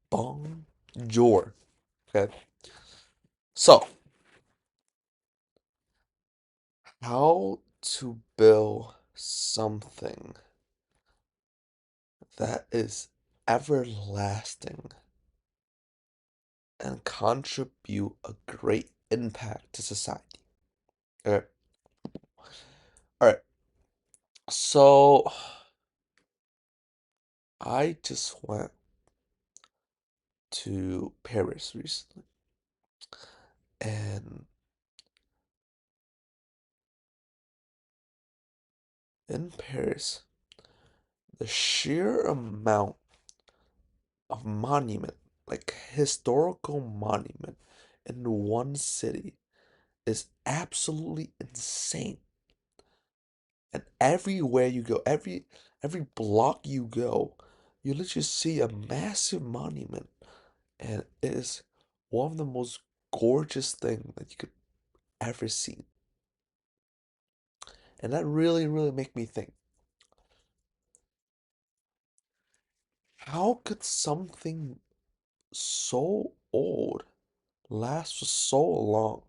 Bonjour. Okay. So, how to build something that is everlasting and contribute a great impact to society. Okay. All right. So, I just went to Paris recently, and in Paris, the sheer amount of monument, like historical monument in one city is absolutely insane. And everywhere you go, every block you go, you literally see a massive monument. And it is one of the most gorgeous things that you could ever see. And that really, really make me think, how could something so old last for so long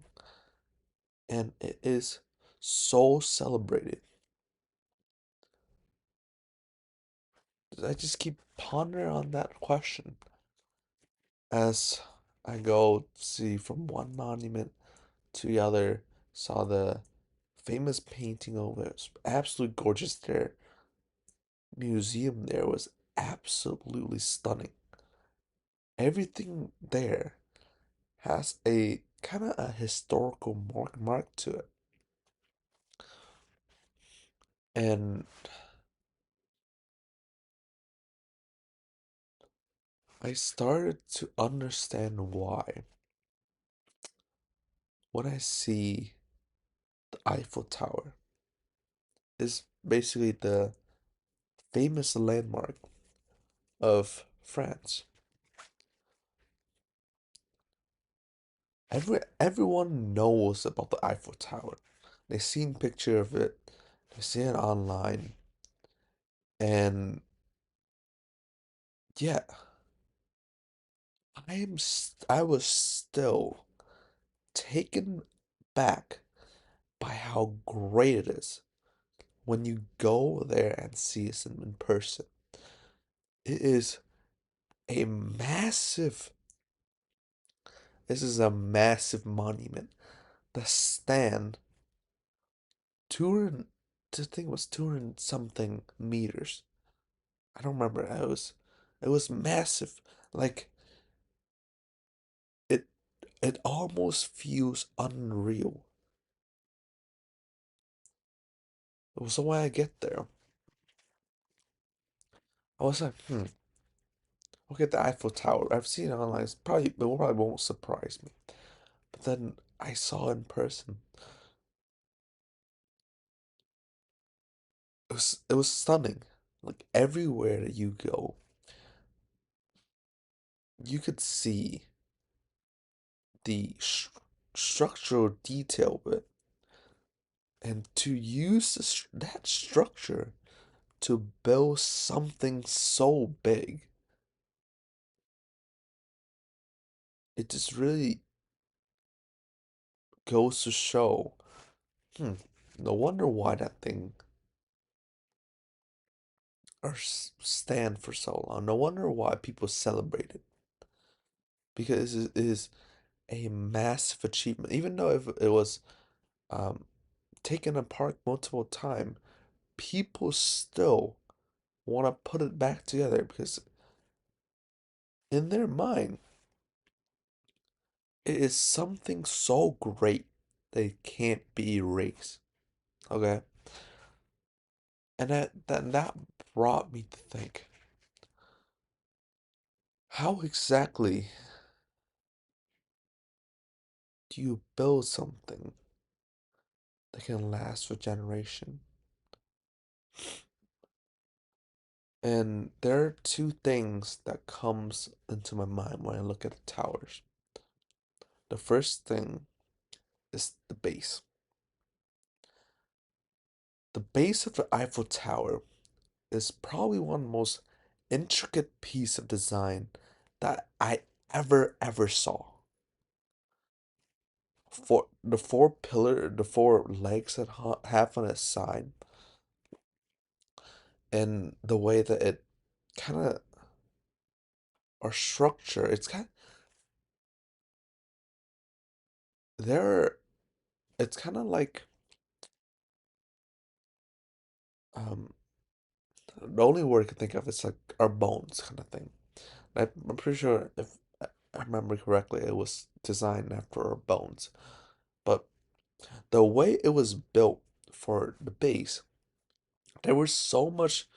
and it is so celebrated? I just keep pondering on that question as I go see from one monument to the other, saw the famous painting over it. It was absolutely gorgeous. Their museum there was absolutely stunning. Everything there has a kind of a historical mark to it. And I started to understand why when I see the Eiffel Tower is basically the famous landmark of France. Everyone knows about the Eiffel Tower. They've seen picture of it. They've seen it online. And yeah, I was still taken back by how great it is when you go there and see it in person. It is a massive, this is a massive monument that stand 200, I think it was 200 something meters. I don't remember. It was massive. Like it it almost feels unreal. So when I get there, I was like, look at the Eiffel Tower. I've seen it online. It probably won't surprise me. But then I saw it in person. It was stunning. Like everywhere that you go, you could see the structural detail of it, and to use that structure to build something so big, it just really goes to show, hmm, no wonder why that thing or stand for so long. No wonder why people celebrate it because it is a massive achievement. Even though if it was um, taken apart multiple times, people still want to put it back together because in their mind, it is something so great that it can't be erased. Okay, and that brought me to think, how exactly do you build something that can last for generation? And there are two things that comes into my mind when I look at the towers. The first thing is the base. The base of the Eiffel Tower is probably one of the most intricate piece of design that I ever saw. The four legs that have on its side, and the way that it kind of are structured. It's kind they're it's kind of like um the only word I can think of is like our bones kind of thing. I'm pretty sure if I remember correctly, it was designed after our bones. But the way it was built for the base, there was so much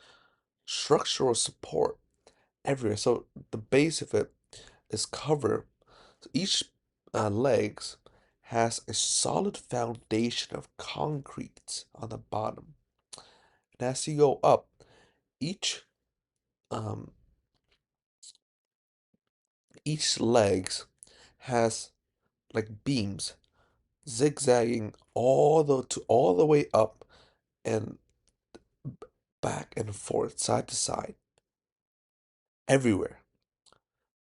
structural support everywhere. So the base of it is covered. So each legs has a solid foundation of concrete on the bottom. And as you go up, each um, each legs has like beams zigzagging all the way up and back and forth, side to side, everywhere.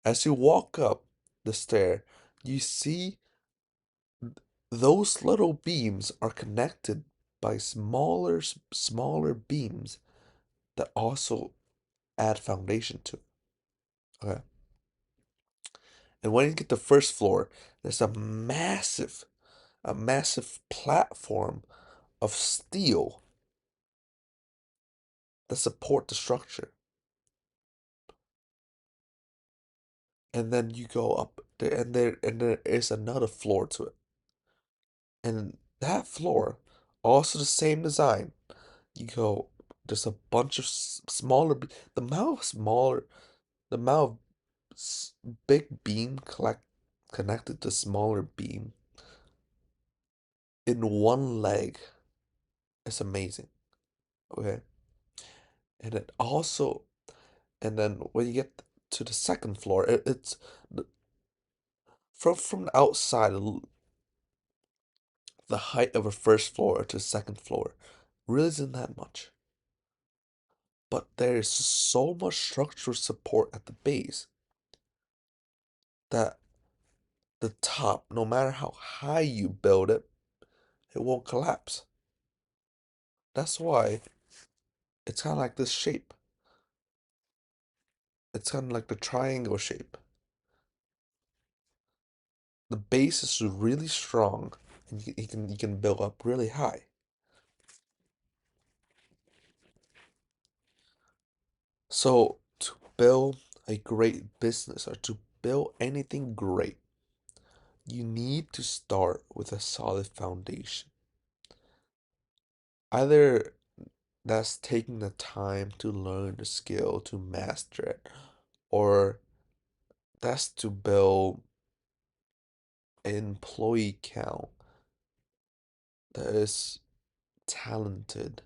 As you walk up the stair, you see those little beams are connected by smaller beams that also add foundation to it. Okay. And when you get to the first floor, there's a massive platform of steel that support the structure. And then you go up there, and there is another floor to it. And that floor, also the same design. You go, there's a bunch of the amount of smaller, the amount of big beam connected to smaller beam in one leg is amazing. Okay. And it also, and then when you get to the second floor, it's from the outside, the height of a first floor to second floor really isn't that much. But there is so much structural support at the base that the top, no matter how high you build it, it won't collapse. That's why it's kind of like this shape. It's kind of like the triangle shape. The base is really strong, and you can build up really high. So to build a great business or to build anything great, you need to start with a solid foundation. Either that's taking the time to learn the skill to master it, or that's to build an employee count that is talented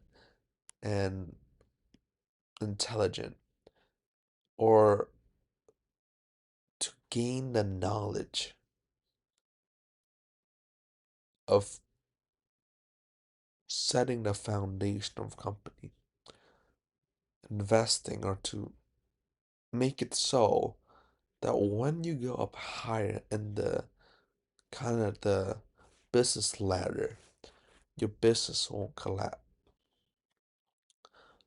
and intelligent, or to gain the knowledge of setting the foundation of company, investing, or to make it so that when you go up higher in the kind of the business ladder, your business won't collapse.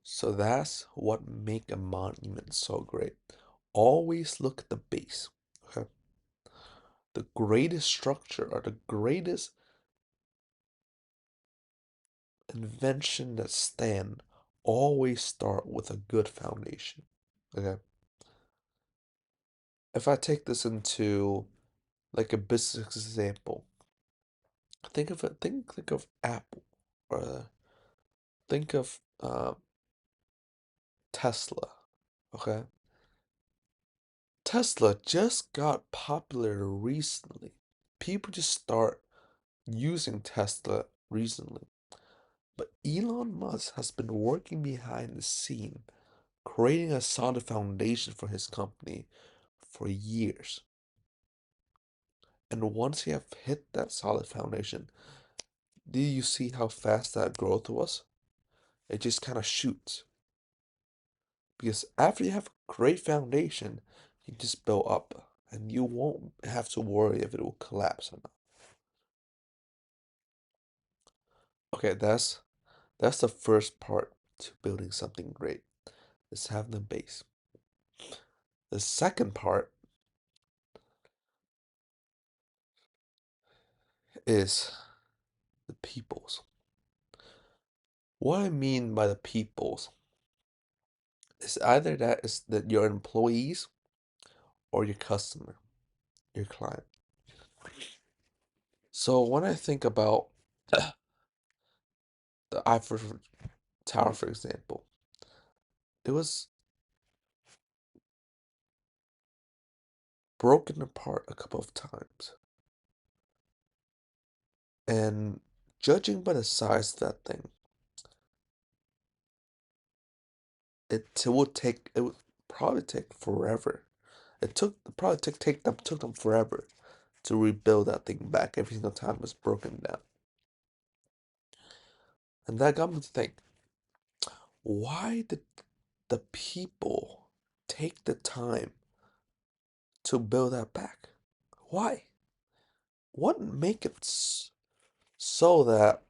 So that's what make a monument so great. Always look at the base. Okay. The greatest structure or the greatest invention that stand always start with a good foundation. Okay. If I take this into like a business example, think of Apple, or think of Tesla. Okay. Tesla just got popular recently. People just start using Tesla recently. But Elon Musk has been working behind the scene, creating a solid foundation for his company for years. And once he have hit that solid foundation, do you see how fast that growth was? It just kind of shoots. Because after you have a great foundation, you just build up and you won't have to worry if it will collapse or not. Okay, that's the first part to building something great, is having the base. The second part is the peoples. What I mean by the peoples is either that is that your employees or your customer, your client. So when I think about the Eiffel Tower, for example, it was broken apart a couple of times. And judging by the size of that thing, it would probably take forever. It took them forever to rebuild that thing back every single time it was broken down. And that got me to think, why did the people take the time to build that back? Why? What make it so that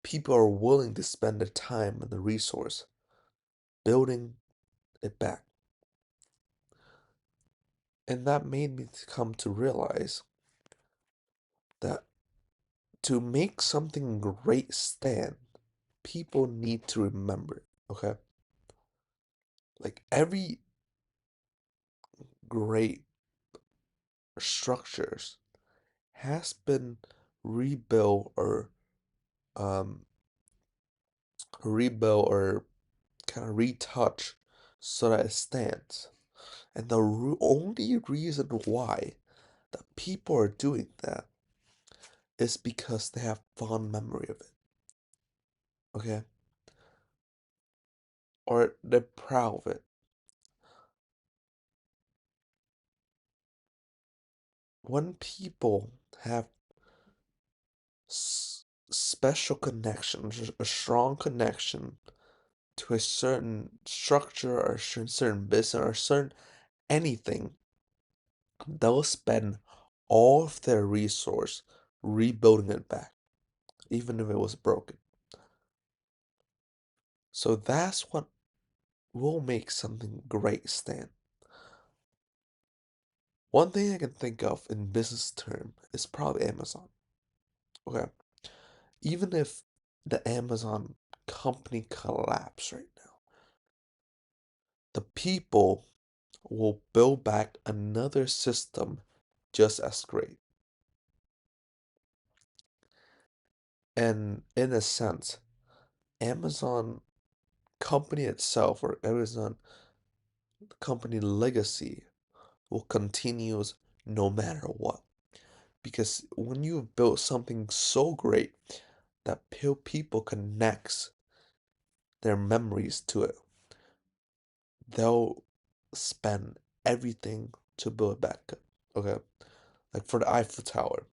people are willing to spend the time and the resource building it back? And that made me come to realize that to make something great stand, people need to remember it, okay? Like every great structures has been rebuilt or um kind of retouched so that it stands. And the only reason why the people are doing that is because they have fond memory of it, okay? Or they're proud of it. When people have special connection, a strong connection to a certain structure or certain business or certain anything, they'll spend all of their resource rebuilding it back, even if it was broken. So that's what will make something great stand. One thing I can think of in business term is probably Amazon. Okay. Even if the Amazon company collapse right now, the people will build back another system just as great. And in a sense, Amazon company itself or Amazon company legacy will continue no matter what. Because when you've built something so great that people connects their memories to it, they'll spend everything to build it back up. Okay? Like for the Eiffel Tower,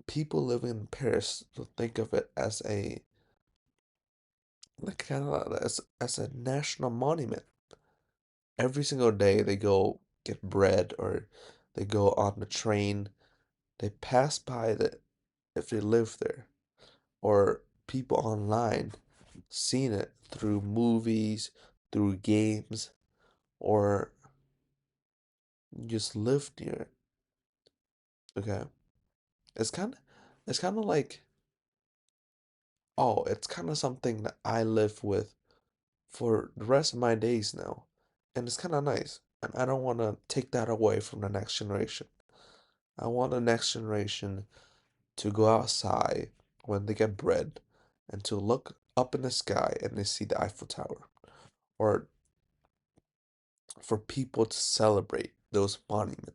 people living in Paris will think of it as a like kind of as a national monument. Every single day they go get bread or they go on the train, they pass by the if they live there, or people online seen it through movies, through games, or just live near it. Okay. It's kind of it's kind of like, oh, it's kind of something that I live with for the rest of my days now. And it's kind of nice. And I don't want to take that away from the next generation. I want the next generation to go outside when they get bread and to look up in the sky and they see the Eiffel Tower. Or for people to celebrate those monuments.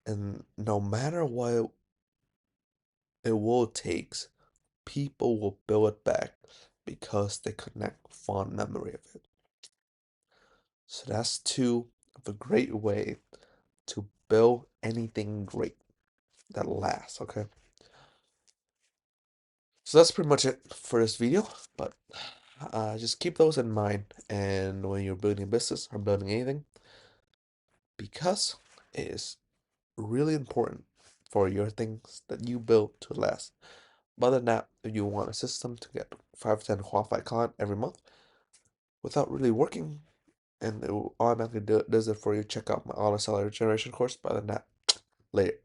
And no matter what it will takes, people will build it back because they connect fond memory of it. So that's two of a great way to build anything great that lasts, okay? So that's pretty much it for this video, but Just keep those in mind, and when you're building a business or building anything, because it is really important for your things that you build to last. But other than that, if you want a system to get 5 to 10 qualified client every month without really working, and it will automatically does it for you, check out my Auto Seller Generation course. But other than that, later.